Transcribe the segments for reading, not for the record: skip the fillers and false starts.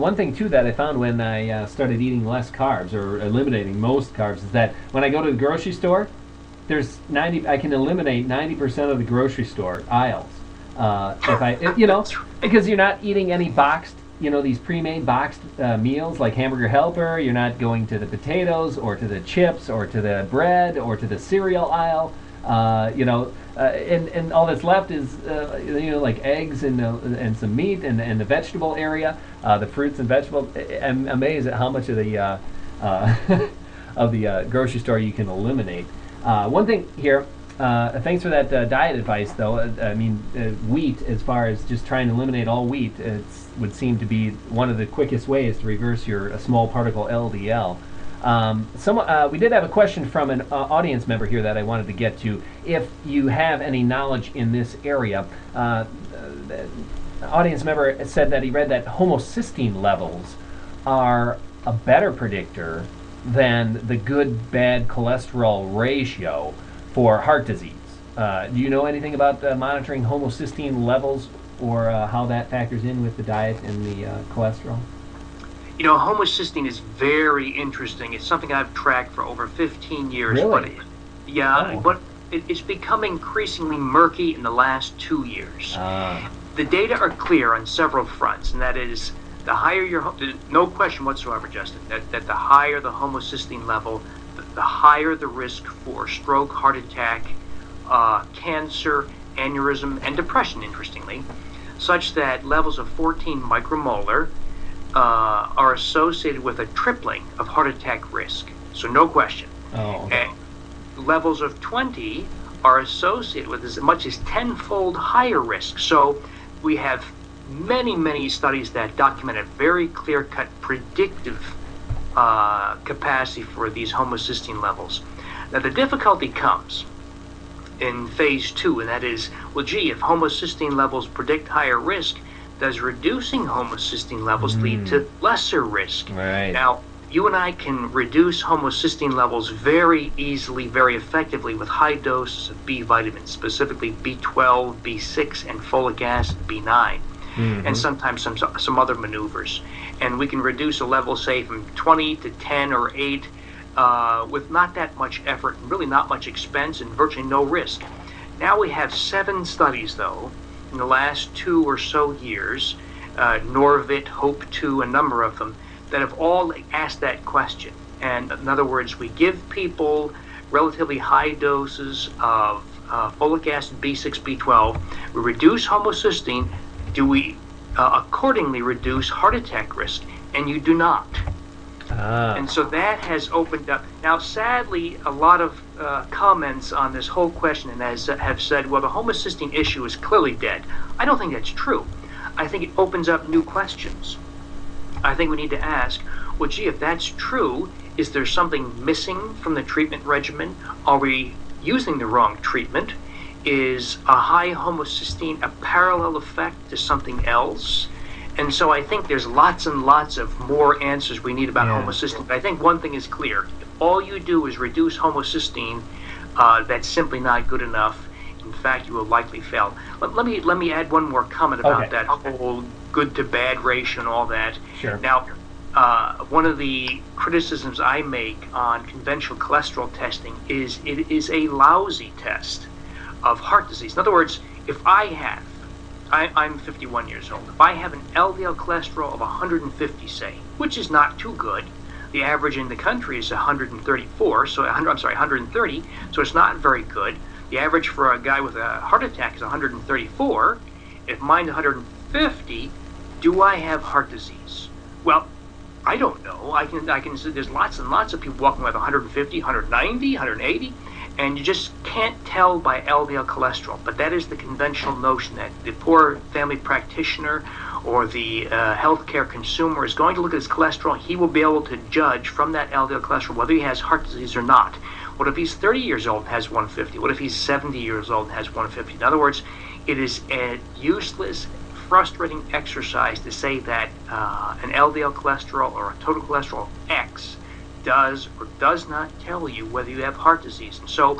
one thing too that I found when I started eating less carbs or eliminating most carbs is that when I go to the grocery store, there's 90. I can eliminate 90% of the grocery store aisles. Because you're not eating any boxed, these pre-made boxed meals like Hamburger Helper. You're not going to the potatoes or to the chips or to the bread or to the cereal aisle. And all that's left is like eggs and some meat and the vegetable area, the fruits and vegetables. I'm amazed at how much of the of the grocery store you can eliminate. One thing here. Thanks for that diet advice, though. Wheat, as far as just trying to eliminate all wheat, would seem to be one of the quickest ways to reverse your small particle LDL. We did have a question from an audience member here that I wanted to get to. If you have any knowledge in this area, the audience member said that he read that homocysteine levels are a better predictor than the good-bad cholesterol ratio for heart disease. Do you know anything about monitoring homocysteine levels or how that factors in with the diet and the cholesterol? Homocysteine is very interesting. It's something I've tracked for over 15 years. Really? But it's become increasingly murky in the last 2 years. The data are clear on several fronts, and that is the higher no question whatsoever, Justin, that the higher the homocysteine level, the higher the risk for stroke, heart attack, cancer, aneurysm, and depression, interestingly, such that levels of 14 micromolar are associated with a tripling of heart attack risk. So no question. Oh, okay. And levels of 20 are associated with as much as tenfold higher risk. So we have many, many studies that document a very clear-cut predictive capacity for these homocysteine levels. Now the difficulty comes in phase 2, and that is, if homocysteine levels predict higher risk, does reducing homocysteine levels lead to lesser risk? Right. Now, you and I can reduce homocysteine levels very easily, very effectively with high doses of B vitamins, specifically B12, B6, and folic acid, B9. And sometimes some other maneuvers. And we can reduce a level, say, from 20 to 10 or 8 with not that much effort, and really not much expense, and virtually no risk. Now we have 7 studies, though, in the last 2 or so years, Norvit, Hope2, a number of them, that have all asked that question. And in other words, we give people relatively high doses of folic acid, B6, B12, we reduce homocysteine. Do we accordingly reduce heart attack risk? And you do not. And so that has opened up. Now, sadly, a lot of comments on this whole question and have said, well, the homocysteine issue is clearly dead. I don't think that's true. I think it opens up new questions. I think we need to ask, well, if that's true, is there something missing from the treatment regimen? Are we using the wrong treatment? Is a high homocysteine a parallel effect to something else? And so I think there's lots and lots of more answers we need about homocysteine. But I think one thing is clear. If all you do is reduce homocysteine, that's simply not good enough. In fact, you will likely fail. Let me add one more comment about that whole good to bad ratio and all that. Sure. Now, one of the criticisms I make on conventional cholesterol testing is it is a lousy test of heart disease. In other words, if I'm 51 years old. If I have an LDL cholesterol of 150, say, which is not too good, the average in the country is 134, so 130, so it's not very good. The average for a guy with a heart attack is 134. If mine's 150, do I have heart disease? Well, I don't know. I can say there's lots and lots of people walking with 150, 190, 180. And you just can't tell by LDL cholesterol. But that is the conventional notion that the poor family practitioner or the healthcare consumer is going to look at his cholesterol. He will be able to judge from that LDL cholesterol whether he has heart disease or not. What if he's 30 years old and has 150? What if he's 70 years old and has 150? In other words, it is a useless, frustrating exercise to say that an LDL cholesterol or a total cholesterol X does or does not tell you whether you have heart disease. And so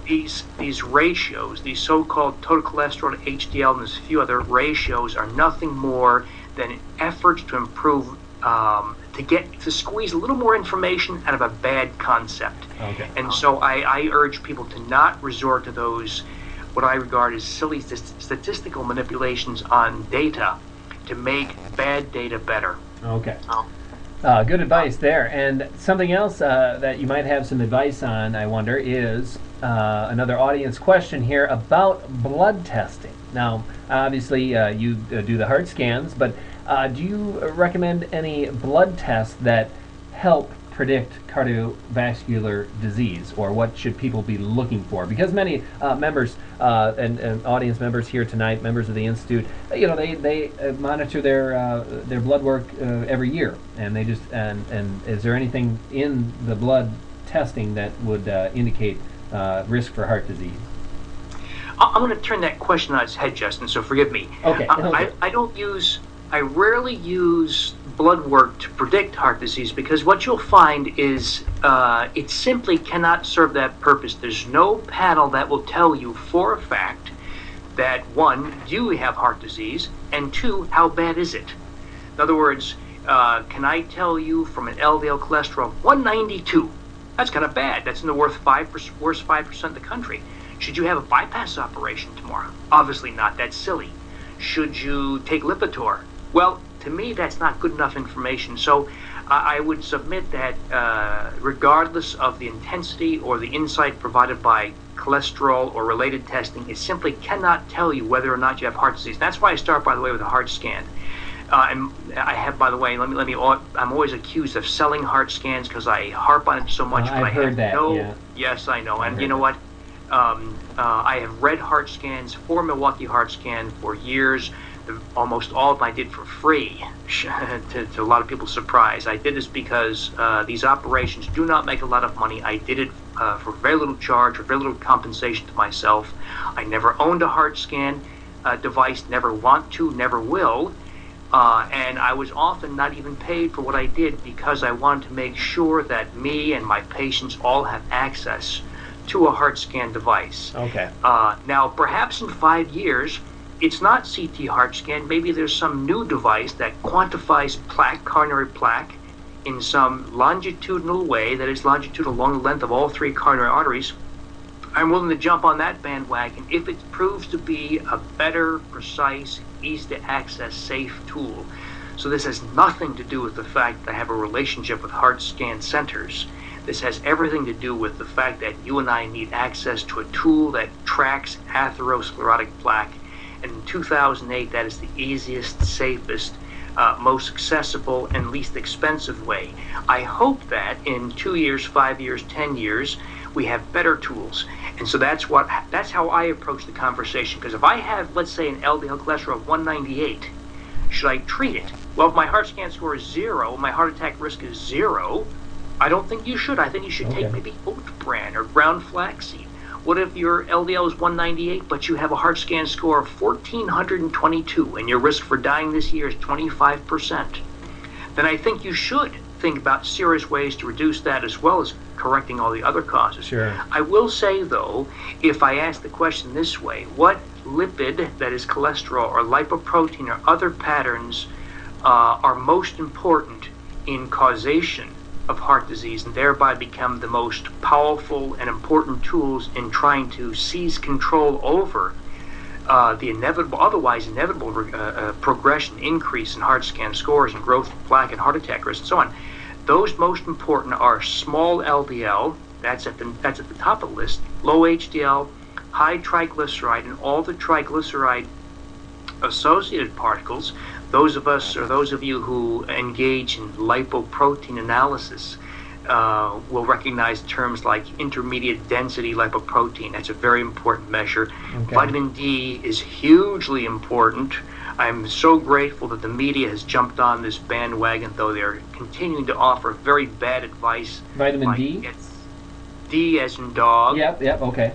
these ratios, these so-called total cholesterol to HDL and there's a few other ratios, are nothing more than efforts to improve, to squeeze a little more information out of a bad concept. Okay. And so I urge people to not resort to those, what I regard as silly statistical manipulations on data to make bad data better. Okay. Good advice there. And something else that you might have some advice on, I wonder, is another audience question here about blood testing. Now, obviously, you do the heart scans, but do you recommend any blood tests that help predict cardiovascular disease, or what should people be looking for? Because many members and audience members here tonight, members of the Institute, they monitor their blood work every year, and they just and is there anything in the blood testing that would indicate risk for heart disease? I'm going to turn that question on its head, Justin, so forgive me. Okay. I rarely use blood work to predict heart disease, because what you'll find is it simply cannot serve that purpose. There's no panel that will tell you for a fact that, one, do you have heart disease, and two, how bad is it? In other words, can I tell you from an LDL cholesterol of 192? That's kind of bad. That's in the worst 5% of the country. Should you have a bypass operation tomorrow? Obviously not. That's silly. Should you take Lipitor? Well, to me, that's not good enough information. So I would submit that regardless of the intensity or the insight provided by cholesterol or related testing, it simply cannot tell you whether or not you have heart disease. That's why I start, by the way, with a heart scan. And I have, by the way, I'm always accused of selling heart scans because I harp on it so much. But I've heard that. Yeah. Yes, I know. And you know what? I have read heart scans for Milwaukee Heart Scan for years. Almost all of them I did for free, to a lot of people's surprise. I did this because these operations do not make a lot of money. I did it for very little charge, for very little compensation to myself. I never owned a heart scan device, never want to, never will. And I was often not even paid for what I did, because I wanted to make sure that me and my patients all have access to a heart scan device. Okay. Now, perhaps in 5 years, it's not CT heart scan. Maybe there's some new device that quantifies plaque, coronary plaque, in some longitudinal way, that is longitudinal along the length of all 3 coronary arteries. I'm willing to jump on that bandwagon if it proves to be a better, precise, easy to access, safe tool. So this has nothing to do with the fact that I have a relationship with heart scan centers. This has everything to do with the fact that you and I need access to a tool that tracks atherosclerotic plaque. And in 2008, that is the easiest, safest, most accessible, and least expensive way. I hope that in 2 years, 5 years, 10 years, we have better tools. And so that's how I approach the conversation. Because if I have, let's say, an LDL cholesterol of 198, should I treat it? Well, if my heart scan score is 0, my heart attack risk is 0, I don't think you should. I think you should take maybe oat bran or ground flaxseed. What if your LDL is 198, but you have a heart scan score of 1,422, and your risk for dying this year is 25%? Then I think you should think about serious ways to reduce that, as well as correcting all the other causes. Sure. I will say, though, if I ask the question this way, what lipid, that is cholesterol or lipoprotein or other patterns, are most important in causation of heart disease, and thereby become the most powerful and important tools in trying to seize control over the otherwise inevitable progression, increase in heart scan scores, and growth of plaque and heart attack risk, and so on. Those most important are small LDL, that's at the top of the list, low HDL, high triglyceride, and all the triglyceride associated particles. Those of you who engage in lipoprotein analysis will recognize terms like intermediate density lipoprotein. That's a very important measure. Okay. Vitamin D is hugely important. I'm so grateful that the media has jumped on this bandwagon, though they're continuing to offer very bad advice. Vitamin D? It's D as in dog. Yep, okay.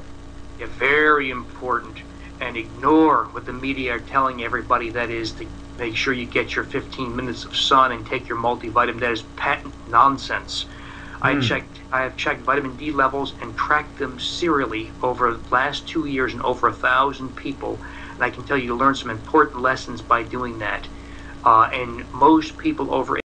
Yeah, very important. And ignore what the media are telling everybody, that is to make sure you get your 15 minutes of sun and take your multivitamin. That is patent nonsense. I have checked vitamin D levels and tracked them serially over the last 2 years in over 1,000 people, and I can tell you learn some important lessons by doing that. and most people over